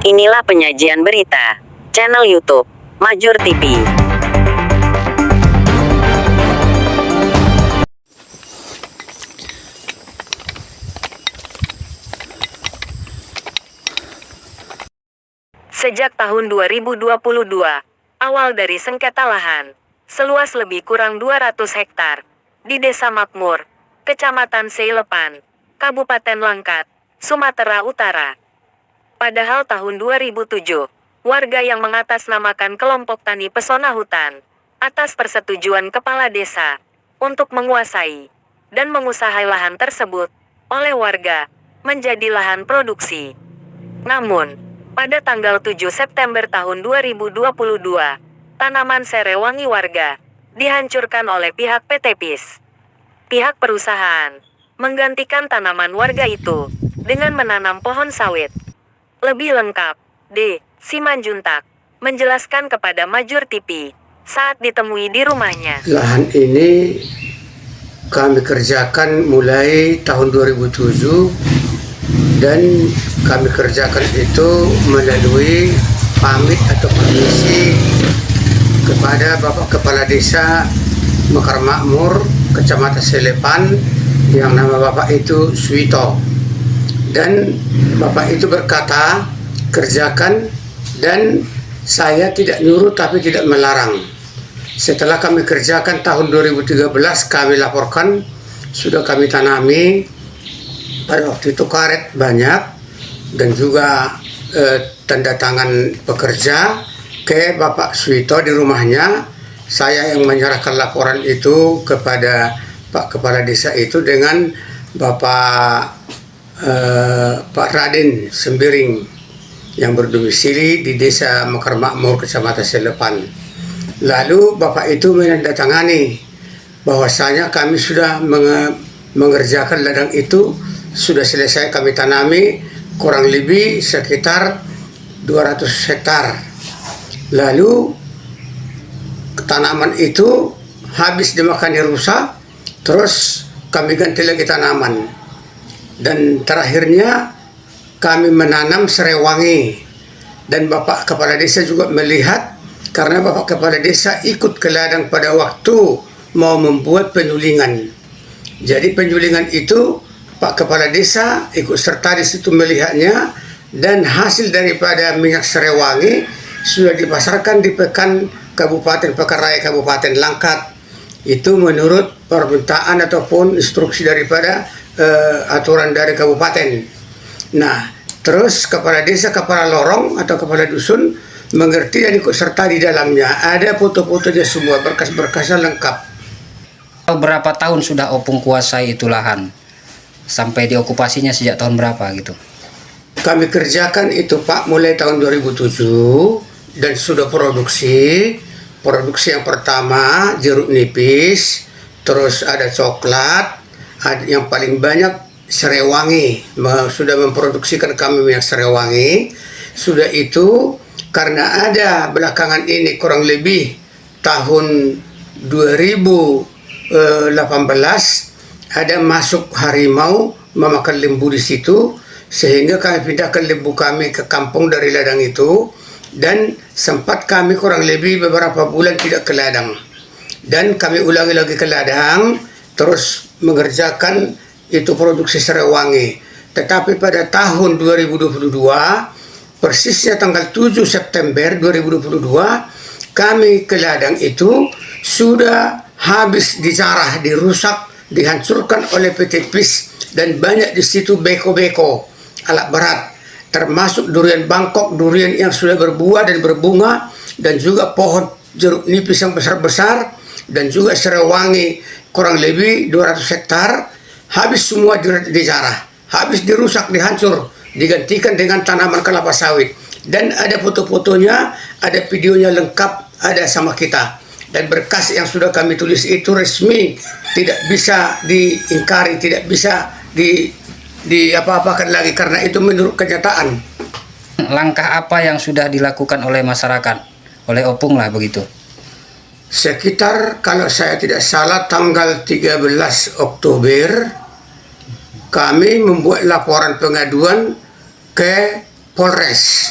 Inilah penyajian berita channel YouTube Majur TV. Sejak tahun 2022, awal dari sengketa lahan, seluas lebih kurang 200 hektar, di Desa Makmur, Kecamatan Seilepan, Kabupaten Langkat, Sumatera Utara. Padahal tahun 2007, warga yang mengatasnamakan kelompok tani pesona hutan, atas persetujuan kepala desa, untuk menguasai dan mengusahai lahan tersebut, oleh warga, menjadi lahan produksi. Namun, pada tanggal 7 September tahun 2022, tanaman serewangi warga, dihancurkan oleh pihak PT PIS. Pihak perusahaan, menggantikan tanaman warga itu, dengan menanam pohon sawit. Lebih lengkap, D. Simanjuntak, menjelaskan kepada Majur TV, saat ditemui di rumahnya. Lahan ini kami kerjakan mulai tahun 2007 dan kami kerjakan itu melalui pamit atau permisi kepada Bapak Kepala Desa Mekar Makmur, Kecamatan Seilepan, yang nama Bapak itu Suwito. Dan Bapak itu berkata, kerjakan, dan saya tidak nyuruh tapi tidak melarang. Setelah kami kerjakan tahun 2013, kami laporkan, sudah kami tanami, pada waktu itu karet banyak, dan juga tanda tangan pekerja ke Bapak Suwito di rumahnya. Saya yang menyerahkan laporan itu kepada Pak Kepala Desa itu dengan Bapak Pak Raden Sembiring yang berdomisili di Desa Mekar Makmur, Kecamatan Seilepan. Lalu Bapak itu menandatangani bahwasanya kami sudah mengerjakan ladang itu, sudah selesai kami tanami kurang lebih sekitar 200 hektar. Lalu tanaman itu habis dimakan rusak, terus kami ganti lagi tanaman. Dan terakhirnya kami menanam serewangi, dan Bapak Kepala Desa juga melihat, karena Bapak Kepala Desa ikut ke ladang pada waktu mau membuat penyulingan. Jadi penyulingan itu Pak Kepala Desa ikut serta di situ melihatnya, dan hasil daripada minyak serewangi sudah dipasarkan di Pekan Kabupaten Pekaraya Kabupaten Langkat. Itu menurut permintaan ataupun instruksi daripada aturan dari kabupaten. Nah, terus kepala desa, kepala lorong atau kepala dusun mengerti dan ikut serta di dalamnya. Ada foto-fotonya semua, berkas-berkasnya lengkap. Berapa tahun sudah Opung kuasai itu lahan? Sampai diokupasinya sejak tahun berapa gitu? Kami kerjakan itu Pak mulai tahun 2007 dan sudah produksi. Produksi yang pertama jeruk nipis, terus ada coklat, yang paling banyak serewangi. Sudah memproduksikan kami minyak serewangi. Sudah itu karena ada belakangan ini kurang lebih tahun 2018 ada masuk harimau memakan lembu di situ, sehingga kami pindahkan lembu kami ke kampung dari ladang itu, dan sempat kami kurang lebih beberapa bulan tidak ke ladang, dan kami ulangi lagi ke ladang terus mengerjakan itu produksi serewangi. Tetapi pada tahun 2022, persisnya tanggal 7 September 2022, kami ke ladang itu sudah habis dijarah, dirusak, dihancurkan oleh PT PIS, dan banyak di situ beko-beko alat berat, termasuk durian Bangkok, durian yang sudah berbuah dan berbunga, dan juga pohon jeruk nipis yang besar-besar, dan juga serewangi kurang lebih 200 hektar, habis semua dijarah, habis dirusak, dihancur, digantikan dengan tanaman kelapa sawit. Dan ada foto-fotonya, ada videonya lengkap, ada sama kita. Dan berkas yang sudah kami tulis itu resmi, tidak bisa diingkari, tidak bisa di apa-apakan lagi, karena itu menurut kenyataan. Langkah apa yang sudah dilakukan oleh masyarakat, oleh Opung lah begitu? Sekitar kalau saya tidak salah tanggal 13 Oktober kami membuat laporan pengaduan ke Polres.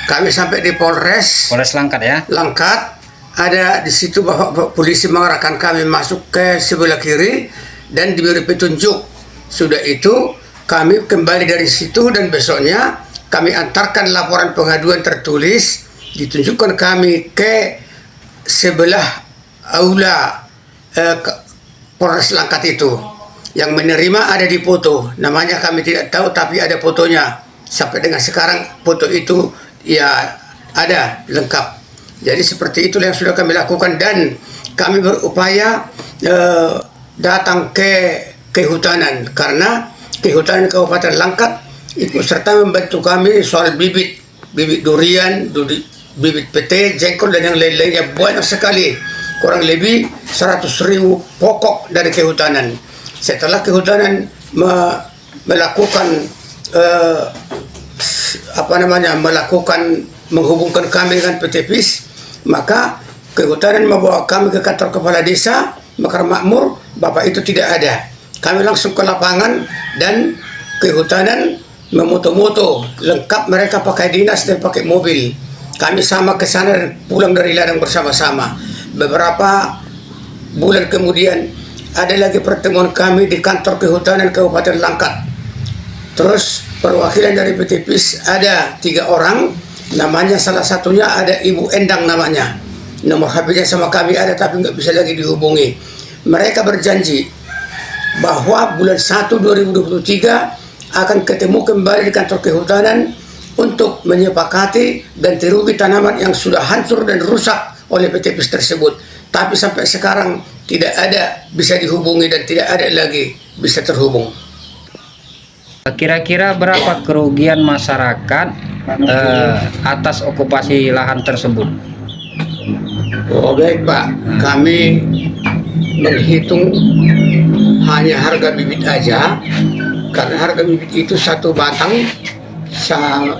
Kami sampai di Polres Polres Langkat ya. Langkat. Ada di situ bapak polisi mengarahkan kami masuk ke sebelah kiri dan diberi petunjuk. Sudah itu kami kembali dari situ dan besoknya kami antarkan laporan pengaduan tertulis, ditunjukkan kami ke sebelah aula Polres Langkat itu. Yang menerima ada di foto, namanya kami tidak tahu tapi ada fotonya. Sampai dengan sekarang foto itu ya ada lengkap. Jadi seperti itulah yang sudah kami lakukan dan kami berupaya datang ke kehutanan karena kehutanan Kabupaten Langkat ikut serta membantu kami soal bibit durian, bibit pete, jengkol dan yang lain-lainnya banyak sekali, kurang lebih 100.000 pokok dari kehutanan. Setelah kehutanan melakukan menghubungkan kami dengan PT PIS, maka kehutanan membawa kami ke kantor kepala desa Mekar Makmur. Bapak itu tidak ada. Kami langsung ke lapangan dan kehutanan memoto-moto lengkap, mereka pakai dinas dan pakai mobil. Kami sama ke sana dan pulang dari ladang bersama-sama. Beberapa bulan kemudian ada lagi pertemuan kami di kantor kehutanan Kabupaten Langkat. Terus perwakilan dari PT PIS ada 3 orang, namanya salah satunya ada Ibu Endang namanya. Nomor HP-nya sama kami ada tapi nggak bisa lagi dihubungi. Mereka berjanji bahwa bulan 1 2023 akan ketemu kembali di kantor kehutanan untuk menyepakati ganti rugi tanaman yang sudah hancur dan rusak oleh PT PIS tersebut. Tapi sampai sekarang tidak ada bisa dihubungi dan tidak ada lagi bisa terhubung. Kira-kira berapa kerugian masyarakat atas okupasi lahan tersebut? Oh baik Pak, kami menghitung hanya harga bibit aja, karena harga bibit itu 1 batang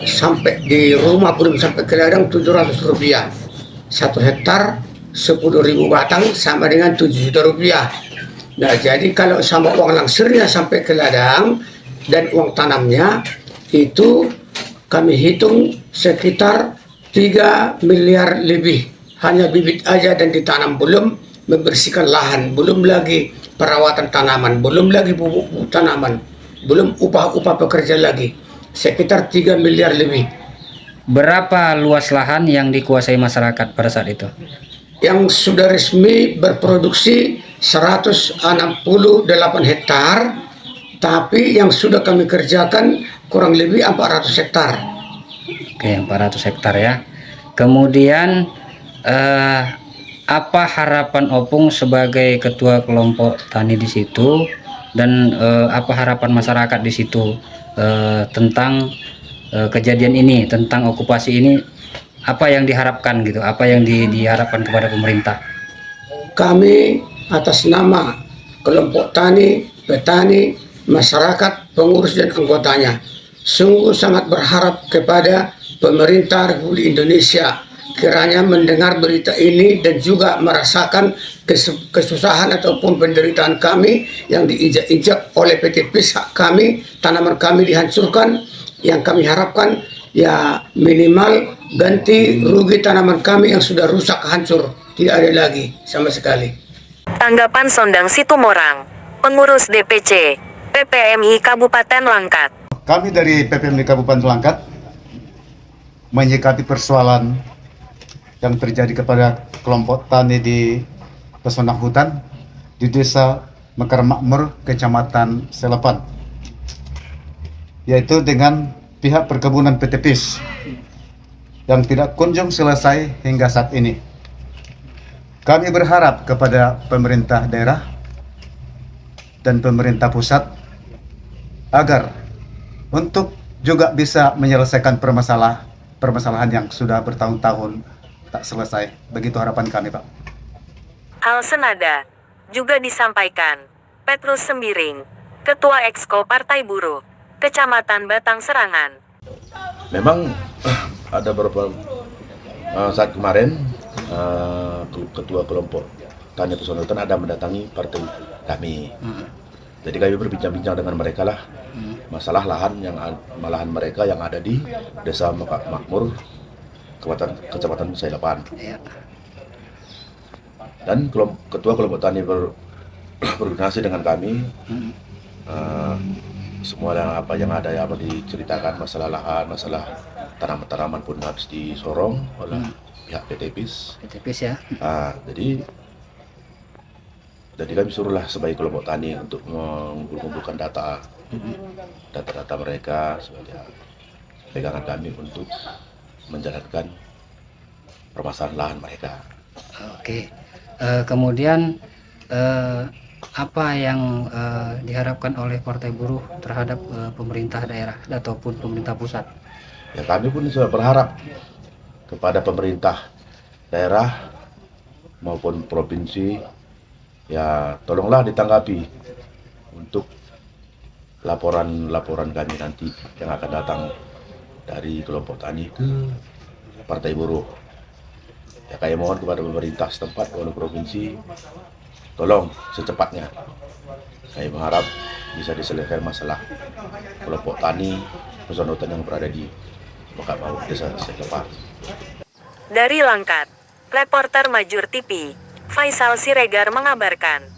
sampai di rumah belum sampai ke ladang Rp700. 1 hektar 10.000 batang sama dengan Rp7.000.000. Nah jadi kalau sama uang langsirnya sampai ke ladang dan uang tanamnya itu kami hitung sekitar 3 miliar lebih. Hanya bibit aja dan ditanam, belum membersihkan lahan, belum lagi perawatan tanaman, belum lagi pupuk tanaman, belum upah-upah pekerja lagi. Sekitar 3 miliar lebih. Berapa luas lahan yang dikuasai masyarakat pada saat itu? Yang sudah resmi berproduksi 168 hektar, tapi yang sudah kami kerjakan kurang lebih 400 hektar. Oke, 400 hektar ya. Kemudian apa harapan Opung sebagai ketua kelompok tani di situ dan apa harapan masyarakat di situ tentang kejadian ini, tentang okupasi ini, apa yang diharapkan gitu, apa yang diharapkan kepada pemerintah? Kami atas nama kelompok tani, petani, masyarakat, pengurus dan anggotanya sungguh sangat berharap kepada pemerintah Republik Indonesia kiranya mendengar berita ini dan juga merasakan kesusahan ataupun penderitaan kami yang diinjak-injak oleh PT PIS. Kami, tanaman kami dihancurkan. Yang kami harapkan ya minimal ganti rugi tanaman kami yang sudah rusak, hancur, tidak ada lagi sama sekali. Tanggapan Sondang Situmorang, pengurus DPC PPMI Kabupaten Langkat. Kami dari PPMI Kabupaten Langkat menyikapi persoalan yang terjadi kepada kelompok tani di pesona hutan di Desa Mekar Makmur, Kecamatan Selepan, yaitu dengan pihak perkebunan PT PIS yang tidak kunjung selesai hingga saat ini. Kami berharap kepada pemerintah daerah dan pemerintah pusat agar untuk juga bisa menyelesaikan permasalahan yang sudah bertahun-tahun tak selesai. Begitu harapan kami, Pak. Hal senada juga disampaikan Petrus Sembiring, Ketua Exco Partai Buruh, Kecamatan Batang Serangan. Memang ada beberapa saat kemarin ketua kelompok tani pesona hutan ada mendatangi partai kami. Jadi kami berbincang-bincang dengan mereka lah masalah lahan mereka yang ada di Desa Makmur, Kecamatan Sailepan. Ya. Dan ketua kelompok tani berkoordinasi dengan kami. Semua yang ada diceritakan, masalah lahan, masalah tanaman-tanaman pun harus disorong oleh pihak PT PIS. Ya. Jadi kami suruhlah sebagai kelompok tani untuk mengumpulkan data mereka sebagai pegangan kami untuk menjalankan permasalahan lahan mereka. Oke. Kemudian apa yang diharapkan oleh Partai Buruh terhadap pemerintah daerah ataupun pemerintah pusat? Ya, kami pun sudah berharap kepada pemerintah daerah maupun provinsi, ya tolonglah ditanggapi untuk laporan kami nanti yang akan datang dari kelompok tani ke Partai Buruh. Ya, kami mohon kepada pemerintah setempat oleh provinsi, tolong secepatnya. Saya berharap bisa diselesaikan masalah kelompok tani perusahaan hutan yang berada di Makmur Desa Sailepan. Dari Langkat, reporter Majur TV, Faisal Siregar mengabarkan.